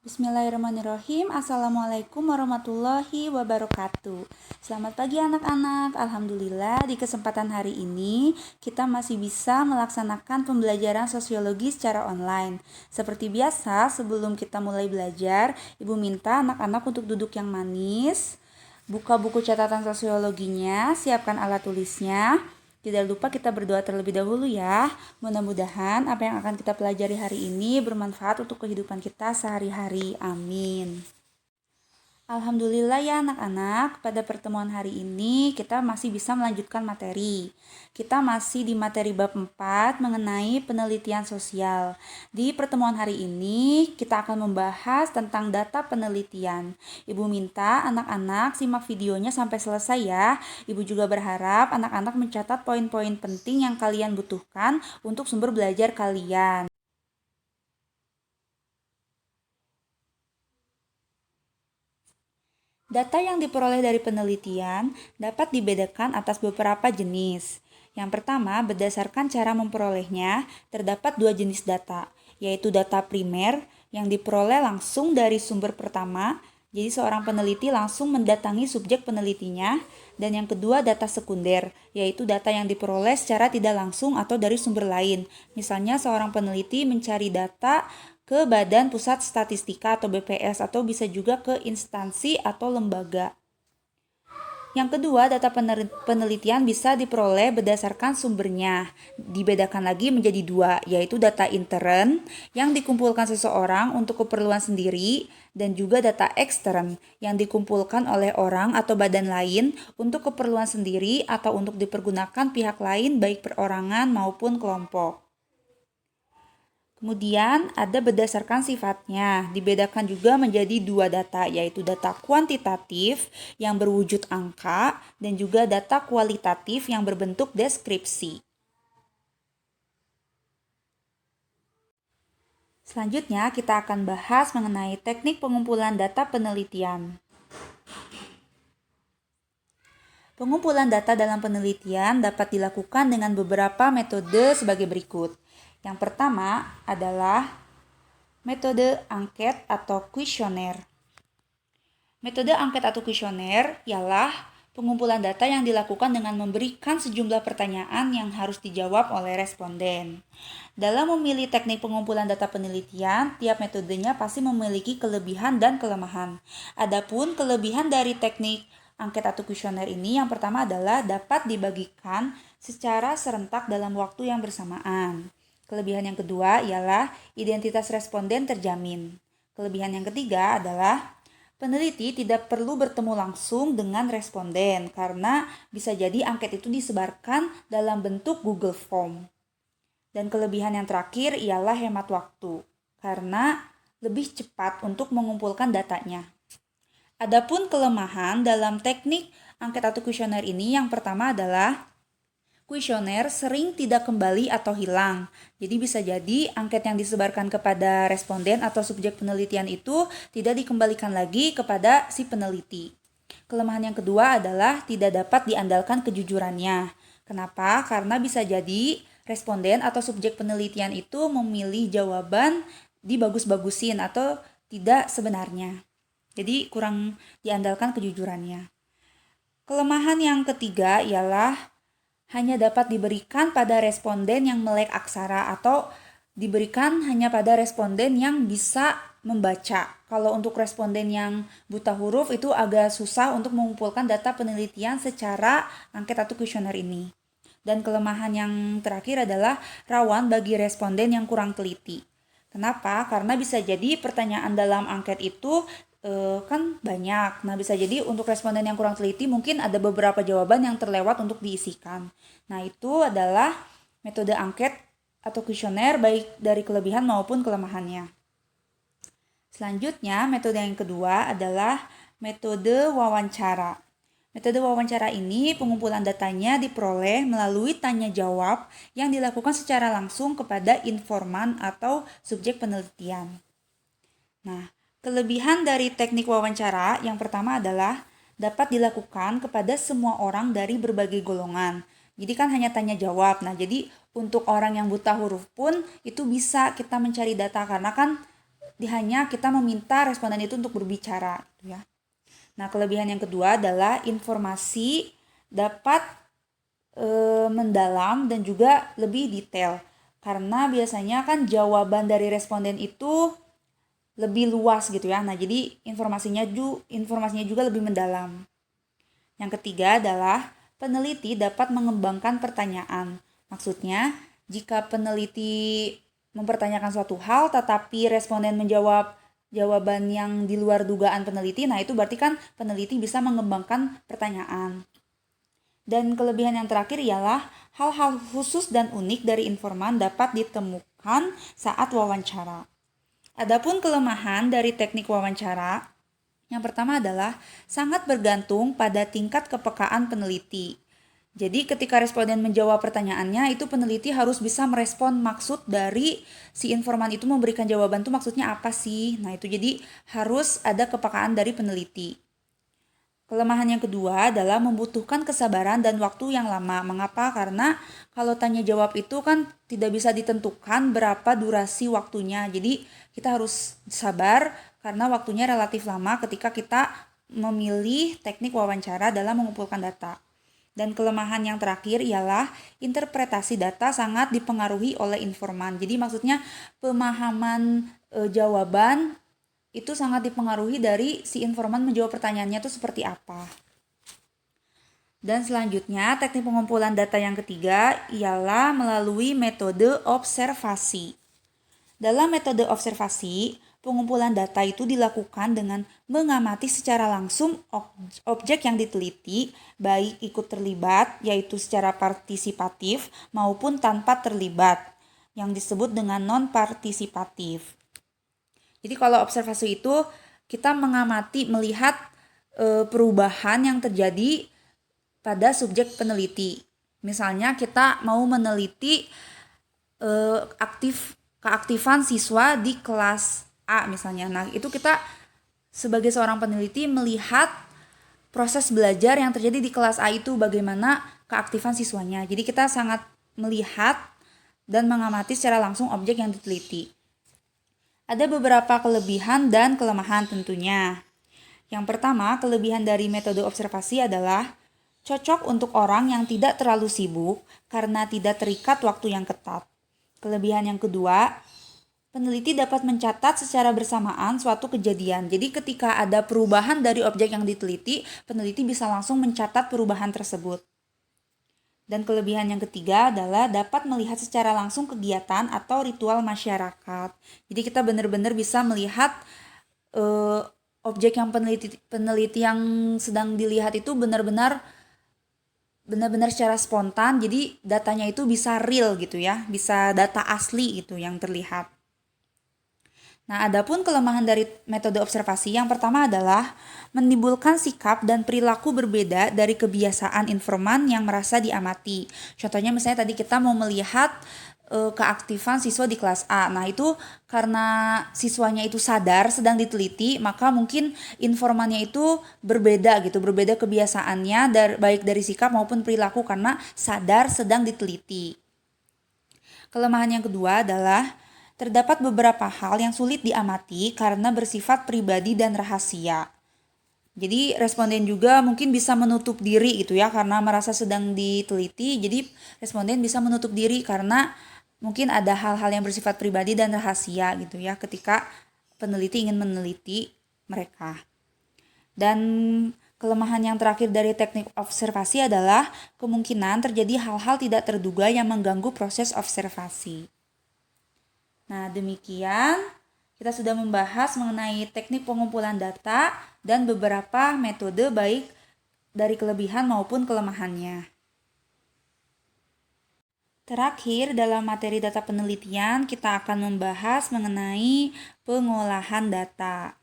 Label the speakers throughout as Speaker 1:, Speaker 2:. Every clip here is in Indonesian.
Speaker 1: Bismillahirrahmanirrahim. Assalamualaikum warahmatullahi wabarakatuh. Selamat pagi anak-anak. Alhamdulillah di kesempatan hari ini kita masih bisa melaksanakan pembelajaran sosiologi secara online. Seperti biasa, sebelum kita mulai belajar, Ibu minta anak-anak untuk duduk yang manis, buka buku catatan sosiologinya, siapkan alat tulisnya. Tidak lupa kita berdoa terlebih dahulu ya. Mudah-mudahan apa yang akan kita pelajari hari ini bermanfaat untuk kehidupan kita sehari-hari. Amin. Alhamdulillah ya anak-anak, pada pertemuan hari ini kita masih bisa melanjutkan materi. Kita masih di materi bab 4 mengenai penelitian sosial. Di pertemuan hari ini kita akan membahas tentang data penelitian. Ibu minta anak-anak simak videonya sampai selesai ya. Ibu juga berharap anak-anak mencatat poin-poin penting yang kalian butuhkan untuk sumber belajar kalian. Data yang diperoleh dari penelitian dapat dibedakan atas beberapa jenis. Yang pertama, berdasarkan cara memperolehnya, terdapat dua jenis data, yaitu data primer yang diperoleh langsung dari sumber pertama, jadi seorang peneliti langsung mendatangi subjek penelitinya, dan yang kedua data sekunder, yaitu data yang diperoleh secara tidak langsung atau dari sumber lain. Misalnya seorang peneliti mencari data ke Badan Pusat Statistika atau BPS atau bisa juga ke instansi atau lembaga. Yang kedua, data penelitian bisa diperoleh berdasarkan sumbernya. Dibedakan lagi menjadi dua, yaitu data intern yang dikumpulkan seseorang untuk keperluan sendiri dan juga data ekstern yang dikumpulkan oleh orang atau badan lain untuk keperluan sendiri atau untuk dipergunakan pihak lain baik perorangan maupun kelompok. Kemudian ada berdasarkan sifatnya, dibedakan juga menjadi dua data, yaitu data kuantitatif yang berwujud angka dan juga data kualitatif yang berbentuk deskripsi. Selanjutnya kita akan bahas mengenai teknik pengumpulan data penelitian. Pengumpulan data dalam penelitian dapat dilakukan dengan beberapa metode sebagai berikut. Yang pertama adalah metode angket atau kuesioner. Metode angket atau kuesioner ialah pengumpulan data yang dilakukan dengan memberikan sejumlah pertanyaan yang harus dijawab oleh responden. Dalam memilih teknik pengumpulan data penelitian, tiap metodenya pasti memiliki kelebihan dan kelemahan. Adapun kelebihan dari teknik angket atau kuesioner ini yang pertama adalah dapat dibagikan secara serentak dalam waktu yang bersamaan. Kelebihan yang kedua ialah identitas responden terjamin. Kelebihan yang ketiga adalah peneliti tidak perlu bertemu langsung dengan responden karena bisa jadi angket itu disebarkan dalam bentuk Google Form. Dan kelebihan yang terakhir ialah hemat waktu karena lebih cepat untuk mengumpulkan datanya. Adapun kelemahan dalam teknik angket atau kuesioner ini yang pertama adalah kuesioner sering tidak kembali atau hilang. Jadi bisa jadi angket yang disebarkan kepada responden atau subjek penelitian itu tidak dikembalikan lagi kepada si peneliti. Kelemahan yang kedua adalah tidak dapat diandalkan kejujurannya. Kenapa? Karena bisa jadi responden atau subjek penelitian itu memilih jawaban dibagus-bagusin atau tidak sebenarnya. Jadi kurang diandalkan kejujurannya. Kelemahan yang ketiga ialah hanya dapat diberikan pada responden yang melek aksara atau diberikan hanya pada responden yang bisa membaca. Kalau untuk responden yang buta huruf itu agak susah untuk mengumpulkan data penelitian secara angket atau kuesioner ini. Dan kelemahan yang terakhir adalah rawan bagi responden yang kurang teliti. Kenapa? Karena bisa jadi pertanyaan dalam angket itu kan banyak. Nah, bisa jadi untuk responden yang kurang teliti mungkin ada beberapa jawaban yang terlewat untuk diisikan. Nah, itu adalah metode angket atau kuesioner baik dari kelebihan maupun kelemahannya. Selanjutnya, metode yang kedua adalah metode wawancara. Metode wawancara ini pengumpulan datanya diperoleh melalui tanya jawab yang dilakukan secara langsung kepada informan atau subjek penelitian. Nah, kelebihan dari teknik wawancara yang pertama adalah dapat dilakukan kepada semua orang dari berbagai golongan. Jadi kan hanya tanya jawab. Nah, jadi untuk orang yang buta huruf pun itu bisa kita mencari data karena kan hanya kita meminta responden itu untuk berbicara gitu ya. Nah, kelebihan yang kedua adalah informasi dapat mendalam dan juga lebih detail. Karena biasanya kan jawaban dari responden itu lebih luas gitu ya. Nah, jadi informasinya juga lebih mendalam. Yang ketiga adalah peneliti dapat mengembangkan pertanyaan. Maksudnya, jika peneliti mempertanyakan suatu hal tetapi responden menjawab jawaban yang di luar dugaan peneliti, nah itu berarti kan peneliti bisa mengembangkan pertanyaan. Dan kelebihan yang terakhir ialah hal-hal khusus dan unik dari informan dapat ditemukan saat wawancara. Adapun kelemahan dari teknik wawancara, yang pertama adalah sangat bergantung pada tingkat kepekaan peneliti. Jadi ketika responden menjawab pertanyaannya, itu peneliti harus bisa merespon maksud dari si informan itu memberikan jawaban itu maksudnya apa sih. Nah itu jadi harus ada kepekaan dari peneliti. Kelemahan yang kedua adalah membutuhkan kesabaran dan waktu yang lama. Mengapa? Karena kalau tanya jawab itu kan tidak bisa ditentukan berapa durasi waktunya. Jadi kita harus sabar karena waktunya relatif lama ketika kita memilih teknik wawancara dalam mengumpulkan data. Dan kelemahan yang terakhir ialah interpretasi data sangat dipengaruhi oleh informan. Jadi maksudnya pemahaman jawaban itu sangat dipengaruhi dari si informan menjawab pertanyaannya itu seperti apa. Dan selanjutnya, teknik pengumpulan data yang ketiga ialah melalui metode observasi. Dalam metode observasi, pengumpulan data itu dilakukan dengan mengamati secara langsung objek yang diteliti, baik ikut terlibat, yaitu secara partisipatif, maupun tanpa terlibat, yang disebut dengan non-partisipatif. Jadi kalau observasi itu kita mengamati, melihat perubahan yang terjadi pada subjek peneliti. Misalnya kita mau meneliti keaktifan siswa di kelas A misalnya. Nah itu kita sebagai seorang peneliti melihat proses belajar yang terjadi di kelas A itu bagaimana keaktifan siswanya. Jadi kita sangat melihat dan mengamati secara langsung objek yang diteliti. Ada beberapa kelebihan dan kelemahan tentunya. Yang pertama, kelebihan dari metode observasi adalah cocok untuk orang yang tidak terlalu sibuk karena tidak terikat waktu yang ketat. Kelebihan yang kedua, peneliti dapat mencatat secara bersamaan suatu kejadian. Jadi ketika ada perubahan dari objek yang diteliti, peneliti bisa langsung mencatat perubahan tersebut. Dan kelebihan yang ketiga adalah dapat melihat secara langsung kegiatan atau ritual masyarakat. Jadi kita benar-benar bisa melihat objek yang peneliti yang sedang dilihat itu benar-benar secara spontan. Jadi datanya itu bisa real gitu ya, bisa data asli gitu yang terlihat. Nah, adapun kelemahan dari metode observasi yang pertama adalah menimbulkan sikap dan perilaku berbeda dari kebiasaan informan yang merasa diamati. Contohnya misalnya tadi kita mau melihat keaktifan siswa di kelas A. Nah, itu karena siswanya itu sadar sedang diteliti, maka mungkin informannya itu berbeda gitu, berbeda kebiasaannya baik dari sikap maupun perilaku karena sadar sedang diteliti. Kelemahan yang kedua adalah terdapat beberapa hal yang sulit diamati karena bersifat pribadi dan rahasia. Jadi responden juga mungkin bisa menutup diri gitu ya karena merasa sedang diteliti. Jadi responden bisa menutup diri karena mungkin ada hal-hal yang bersifat pribadi dan rahasia gitu ya ketika peneliti ingin meneliti mereka. Dan kelemahan yang terakhir dari teknik observasi adalah kemungkinan terjadi hal-hal tidak terduga yang mengganggu proses observasi. Nah, demikian kita sudah membahas mengenai teknik pengumpulan data dan beberapa metode baik dari kelebihan maupun kelemahannya. Terakhir, dalam materi data penelitian, kita akan membahas mengenai pengolahan data.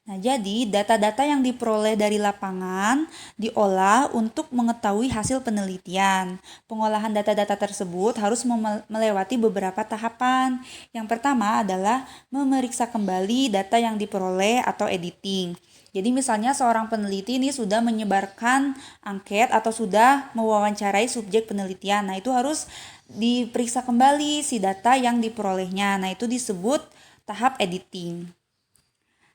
Speaker 1: Nah, jadi data-data yang diperoleh dari lapangan diolah untuk mengetahui hasil penelitian. Pengolahan data-data tersebut harus melewati beberapa tahapan. Yang pertama adalah memeriksa kembali data yang diperoleh atau editing. Jadi misalnya seorang peneliti ini sudah menyebarkan angket atau sudah mewawancarai subjek penelitian. Nah, itu harus diperiksa kembali si data yang diperolehnya. Nah, itu disebut tahap editing.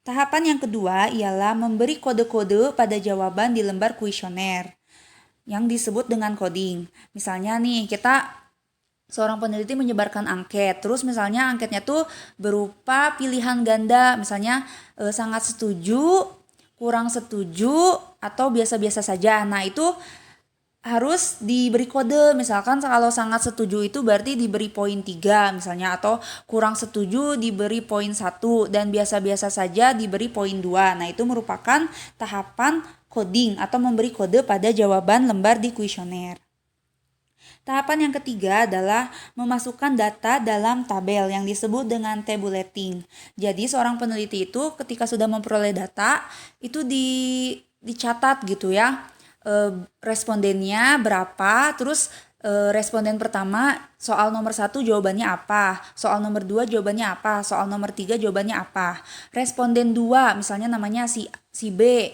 Speaker 1: Tahapan yang kedua ialah memberi kode-kode pada jawaban di lembar kuesioner yang disebut dengan coding. Misalnya nih, seorang peneliti menyebarkan angket, terus misalnya angketnya tuh berupa pilihan ganda, misalnya sangat setuju, kurang setuju, atau biasa-biasa saja. Nah, itu harus diberi kode, misalkan kalau sangat setuju itu berarti diberi poin 3 misalnya, atau kurang setuju diberi poin 1 dan biasa-biasa saja diberi poin 2. Nah, itu merupakan tahapan coding atau memberi kode pada jawaban lembar di kuesioner. Tahapan yang ketiga adalah memasukkan data dalam tabel yang disebut dengan tabulating. Jadi seorang peneliti itu ketika sudah memperoleh data itu dicatat gitu ya. Respondennya berapa, terus responden pertama soal nomor 1 jawabannya apa, soal nomor 2 jawabannya apa, soal nomor 3 jawabannya apa. Responden 2 misalnya namanya si B,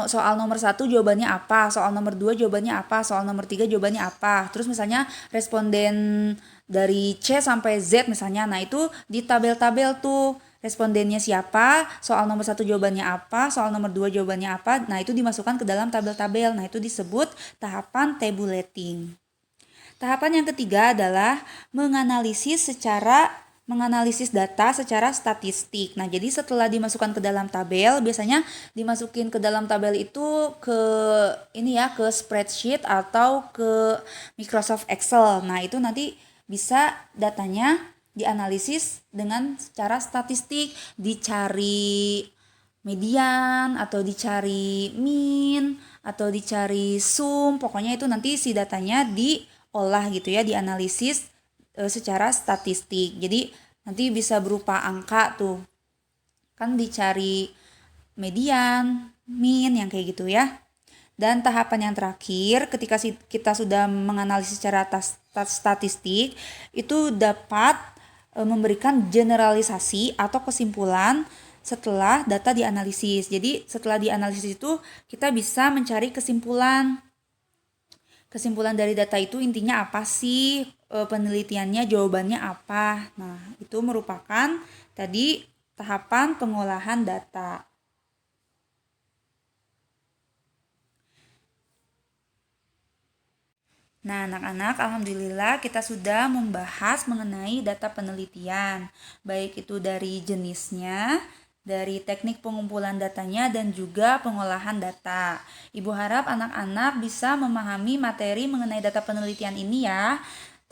Speaker 1: soal nomor 1 jawabannya apa, soal nomor 2 jawabannya apa, soal nomor 3 jawabannya apa. Terus misalnya responden dari C sampai Z misalnya, nah itu di tabel-tabel tuh respondennya siapa, soal nomor 1 jawabannya apa, soal nomor 2 jawabannya apa. Nah, itu dimasukkan ke dalam tabel-tabel. Nah, itu disebut tahapan tabulating. Tahapan yang ketiga adalah menganalisis data secara statistik. Nah, jadi setelah dimasukkan ke dalam tabel, biasanya dimasukin ke dalam tabel itu ke spreadsheet atau ke Microsoft Excel. Nah, itu nanti bisa datanya dianalisis dengan secara statistik, dicari median atau dicari mean atau dicari sum, pokoknya itu nanti si datanya diolah gitu ya, dianalisis secara statistik. Jadi nanti bisa berupa angka tuh, kan dicari median, mean, yang kayak gitu ya. Dan tahapan yang terakhir, ketika kita sudah menganalisis secara statistik, itu dapat memberikan generalisasi atau kesimpulan setelah data dianalisis. Jadi setelah dianalisis itu kita bisa mencari kesimpulan dari data itu, intinya apa sih, penelitiannya, jawabannya apa. Nah, itu merupakan tadi tahapan pengolahan data. Nah, anak-anak, alhamdulillah kita sudah membahas mengenai data penelitian, baik itu dari jenisnya, dari teknik pengumpulan datanya, dan juga pengolahan data. Ibu harap anak-anak bisa memahami materi mengenai data penelitian ini ya.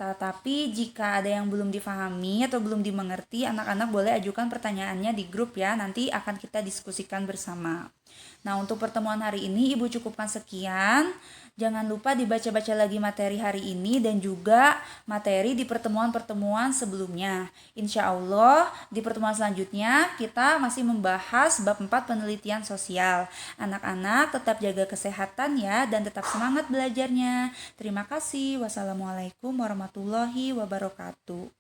Speaker 1: Tetapi jika ada yang belum difahami atau belum dimengerti, anak-anak boleh ajukan pertanyaannya di grup ya, nanti akan kita diskusikan bersama. Nah, untuk pertemuan hari ini Ibu cukupkan sekian. Jangan lupa dibaca-baca lagi materi hari ini dan juga materi di pertemuan-pertemuan sebelumnya. Insya Allah di pertemuan selanjutnya kita masih membahas bab 4 penelitian sosial. Anak-anak tetap jaga kesehatan ya dan tetap semangat belajarnya. Terima kasih. Wassalamualaikum warahmatullahi wabarakatuh.